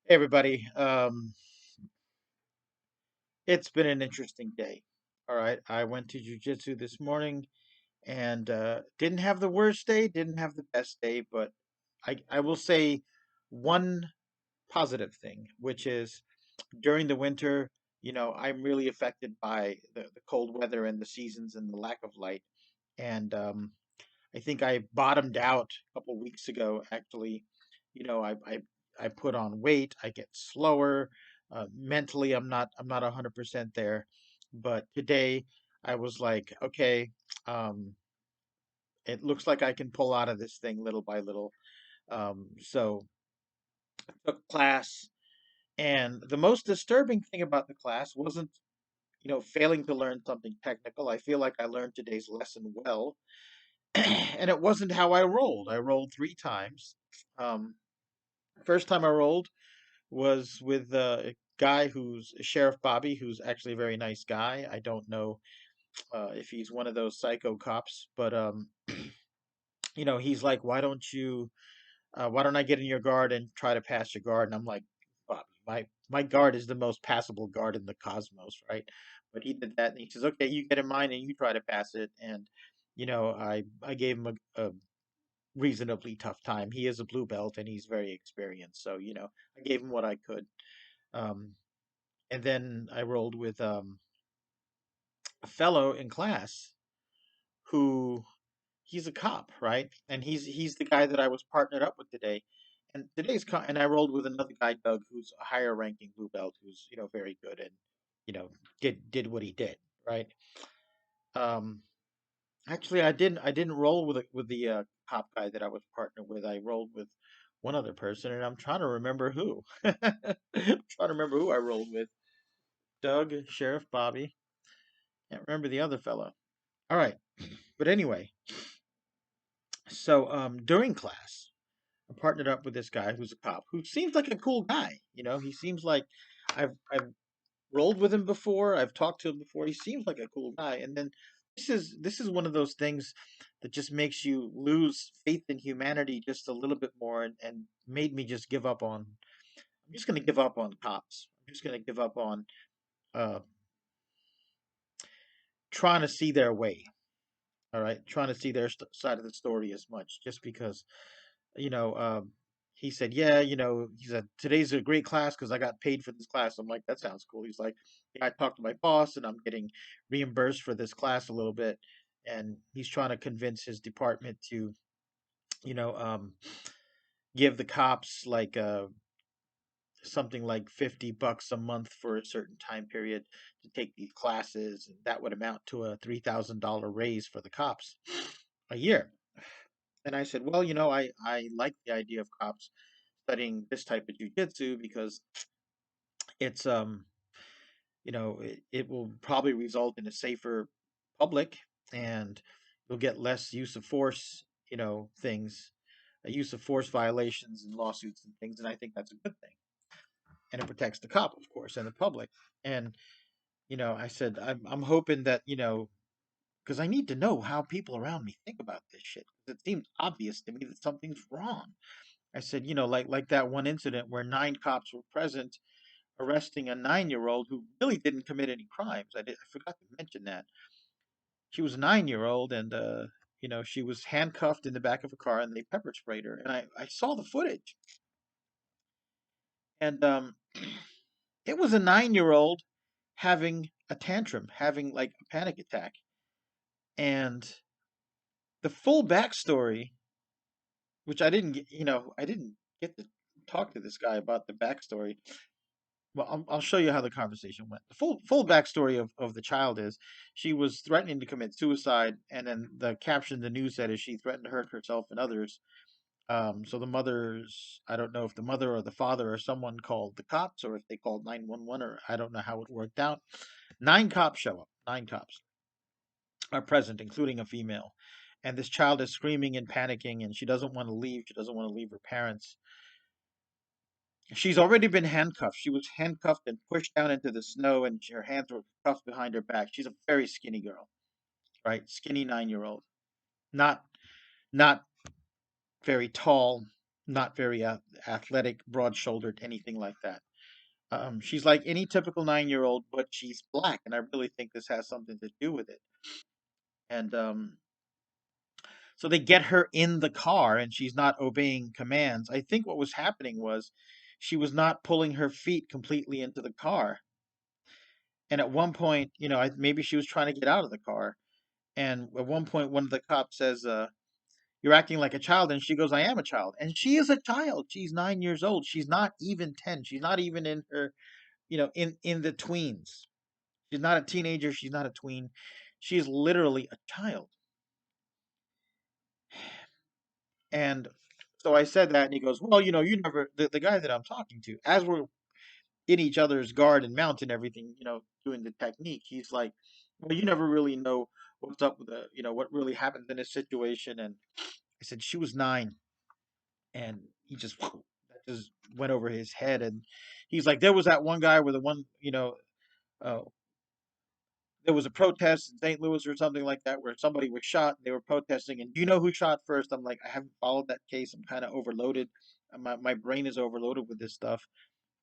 Hey everybody. It's been an interesting day. All right. I went to jujitsu this morning and didn't have the worst day, didn't have the best day, but I will say one positive thing, which is during the winter, I'm really affected by the cold weather and the seasons and the lack of light. And I think I bottomed out a couple weeks ago, actually. I put on weight, I get slower. Mentally, I'm not 100% there. But today I was like, okay, um, it looks like I can pull out of this thing little by little. So took class, and the most disturbing thing about the class wasn't, failing to learn something technical. I feel like I learned today's lesson well, and it wasn't how I rolled. I rolled three times. Um, First time I rolled was with a guy who's Sheriff Bobby, who's actually a very nice guy. I don't know if he's one of those psycho cops, but he's like, why don't I get in your guard and try to pass your guard? And I'm like, Bobby, my guard is the most passable guard in the cosmos, right? But he did that, and he says, okay, you get in mine and you try to pass it, and I gave him a reasonably tough time. He is a blue belt and he's very experienced. So, I gave him what I could. Um, and then I rolled with a fellow in class who he's a cop, right? And he's the guy that I was partnered up with today. And and I rolled with another guy, Doug, who's a higher ranking blue belt, who's very good and did what he did, right? Um, Actually, I didn't roll with the cop guy that I was partnered with. I rolled with one other person, and I'm trying to remember who. I'm trying to remember who I rolled with. Doug, Sheriff Bobby. Can't remember the other fellow. All right, but anyway, so during class, I partnered up with this guy who's a cop who seems like a cool guy. He seems like I've rolled with him before. I've talked to him before. He seems like a cool guy. And then this is one of those things that just makes you lose faith in humanity just a little bit more, and made me just give up on. I'm just going to give up on cops. I'm just going to give up on uh, trying to see their way. All right, trying to see their side of the story as much, just because you know, um, he said, yeah, he said, today's a great class because I got paid for this class. I'm like, that sounds cool. He's like, yeah, I talked to my boss and I'm getting reimbursed for this class a little bit. And he's trying to convince his department to, you know, um, give the cops like something like $50 a month for a certain time period to take these classes. And that would amount to a $3,000 raise for the cops a year. And I said, well, I like the idea of cops studying this type of jujitsu because it's it will probably result in a safer public, and you'll get less use of force, things, use of force violations and lawsuits and things, and I think that's a good thing. And it protects the cop, of course, and the public. And I said I'm hoping that because I need to know how people around me think about this shit. It seems obvious to me that something's wrong. I said, like that one incident where nine cops were present arresting a 9-year-old who really didn't commit any crimes. I forgot to mention that. She was a 9-year old, and she was handcuffed in the back of a car and they pepper sprayed her. And I saw the footage. And it was a 9-year old having a tantrum, having like a panic attack. And the full backstory, which I didn't get to talk to this guy about the backstory. Well, I'll show you how the conversation went. The full backstory of the child is she was threatening to commit suicide, and then the caption in the news said is she threatened to hurt herself and others. So the mother's, I don't know if the mother or the father or someone called the cops or if they called 911, or I don't know how it worked out. Nine cops show up. Nine cops are present, including a female. And this child is screaming and panicking, and she doesn't want to leave. She doesn't want to leave her parents. She's already been handcuffed. She was handcuffed and pushed down into the snow, and her hands were cuffed behind her back. She's a very skinny girl, right? Skinny 9-year old. Not not very tall, not very athletic, broad-shouldered, anything like that. She's like any typical 9-year-old, but she's black, and I really think this has something to do with it. And so they get her in the car, and she's not obeying commands. I think what was happening was she was not pulling her feet completely into the car. And at one point, maybe she was trying to get out of the car. And at one point, one of the cops says, "You're acting like a child." And she goes, "I am a child." And she is a child. She's 9 years old. She's not even 10. She's not even in her, in the tweens. She's not a teenager. She's not a tween. She is literally a child. And so I said that, and he goes, "Well, you never, the guy that I'm talking to, as we're in each other's guard and mount and everything, doing the technique, he's like, well, you never really know what's up with what really happens in a situation." And I said, "She was 9." And he just, that just went over his head. And he's like, "There was that one guy with the one, uh, there was a protest in St. Louis or something like that where somebody was shot. They were protesting, and do you know who shot first?" I'm like, "I haven't followed that case. I'm kind of overloaded. My brain is overloaded with this stuff."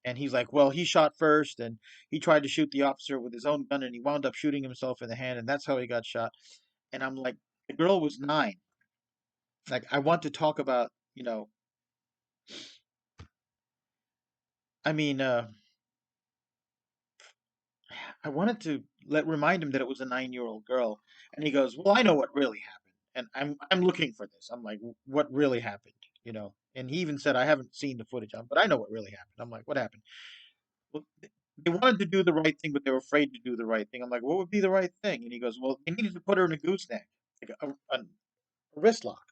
And he's like, "Well, he shot first, and he tried to shoot the officer with his own gun, and he wound up shooting himself in the hand, and that's how he got shot." And I'm like, the girl was 9. Like, I want to talk about, I mean, I wanted to remind him that it was a 9-year-old girl. And he goes, "Well, I know what really happened, and I'm looking for this." I'm like, "What really happened?" And he even said, "I haven't seen the footage, but I know what really happened." I'm like, "What happened?" "Well, they wanted to do the right thing, but they were afraid to do the right thing." I'm like, "What would be the right thing?" And he goes, "Well, they needed to put her in a gooseneck, like a wrist lock."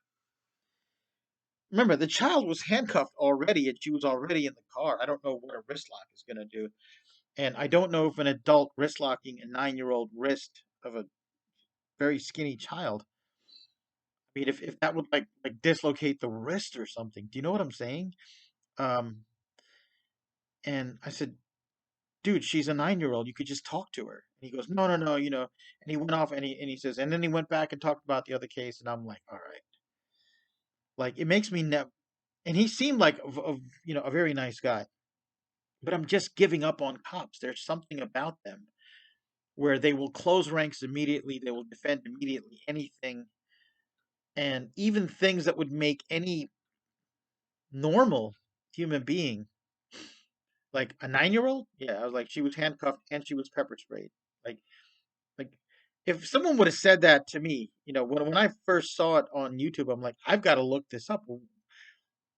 Remember, the child was handcuffed already, and she was already in the car. I don't know what a wrist lock is going to do. And I don't know if an adult wrist locking a 9-year-old wrist of a very skinny child. I mean, if that would like dislocate the wrist or something. Do you know what I'm saying? Um, and I said, "Dude, she's a 9-year-old. You could just talk to her." And he goes, "No, no, no, And he went off, and he says, and then he went back and talked about the other case. And I'm like, "All right." Like, it makes me and he seemed like a very nice guy. But I'm just giving up on cops. There's something about them where they will close ranks immediately. They will defend immediately anything, and even things that would make any normal human being, like a 9-year-old. Yeah, I was like, she was handcuffed and she was pepper sprayed. Like, like if someone would have said that to me, when I first saw it on YouTube, I'm like, I've got to look this up.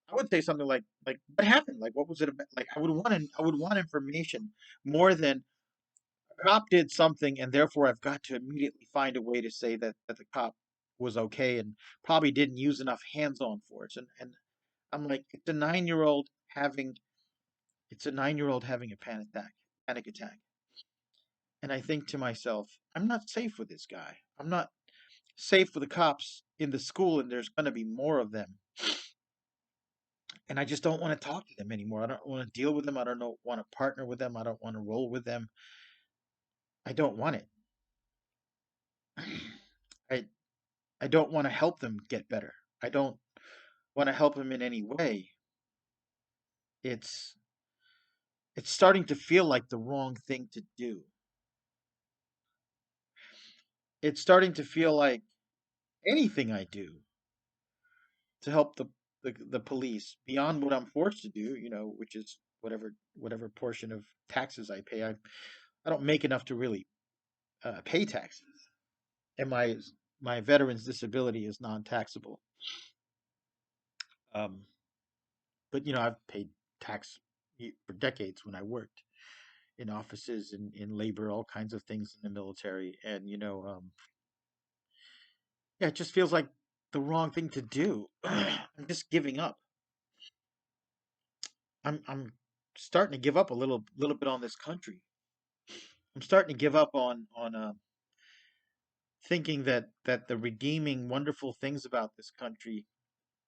I would say something like what happened? Like, what was it about? Like, I would want information more than a cop did something, and therefore I've got to immediately find a way to say that the cop was okay and probably didn't use enough hands-on force. And I'm like, having it's a 9-year-old having a panic attack. And I think to myself, I'm not safe with this guy. I'm not safe with the cops in the school, and there's going to be more of them. And I just don't want to talk to them anymore. I don't want to deal with them. I don't know, want to partner with them. I don't want to roll with them. I don't want it. I I don't want to help them get better. I don't want to help them in any way. It's it's starting to feel like the wrong thing to do. It's starting to feel like anything I do to help the police beyond what I'm forced to do, which is whatever portion of taxes I pay. I don't make enough to really pay taxes, and my veteran's disability is non-taxable. Um, but I've paid tax for decades when I worked in offices and in labor, all kinds of things in the military, and yeah, it just feels like the wrong thing to do. I'm just giving up. I'm starting to give up a little bit on this country. I'm starting to give up on thinking that the redeeming, wonderful things about this country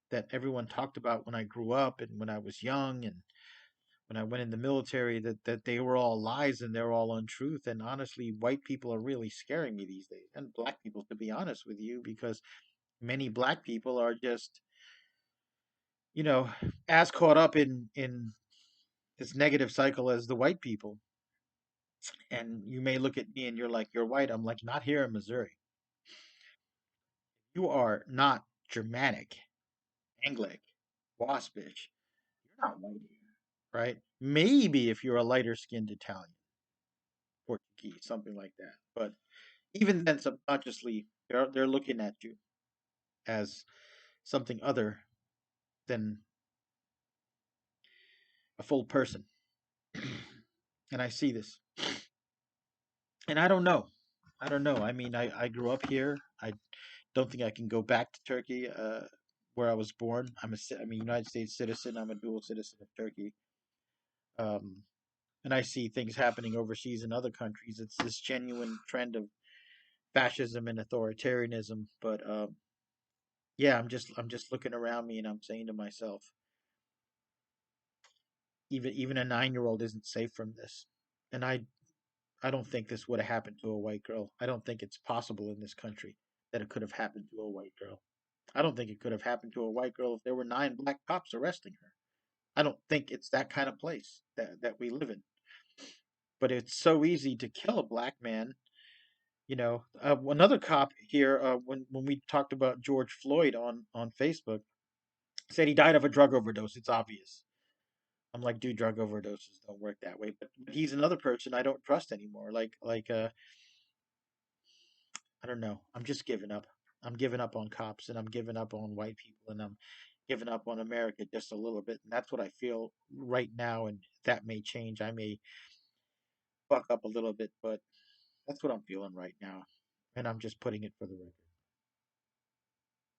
that everyone talked about when I grew up and when I was young and when I went in the military, that they were all lies and they're all untruth. And honestly, white people are really scaring me these days, and black people, to be honest with you, because many black people are just, you know, as caught up in this negative cycle as the white people. And you may look at me and you're like, you're white. I'm like, not here in Missouri. You are not Germanic, Anglic, Waspish. You're not white here, right? Maybe if you're a lighter skinned Italian, Portuguese, something like that. But even then, subconsciously, they're looking at you as something other than a full person. And I see this, and I don't know. I don't know. I mean, I grew up here. I don't think I can go back to Turkey, where I was born. I'm a United States citizen. I'm a dual citizen of Turkey. Um, and I see things happening overseas in other countries. It's this genuine trend of fascism and authoritarianism. But yeah, I'm just looking around me and I'm saying to myself, even a 9-year old isn't safe from this. And I don't think this would have happened to a white girl. I don't think it's possible in this country that it could have happened to a white girl. I don't think it could have happened to a white girl if there were 9 black cops arresting her. I don't think it's that kind of place that we live in. But it's so easy to kill a black man. Another cop here, when we talked about George Floyd on Facebook, said he died of a drug overdose. It's obvious. I'm like, dude, drug overdoses don't work that way. But he's another person I don't trust anymore. I don't know. I'm just giving up. I'm giving up on cops and I'm giving up on white people and I'm giving up on America just a little bit. And that's what I feel right now. And that may change. I may buck up a little bit, but that's what I'm feeling right now. And I'm just putting it for the record.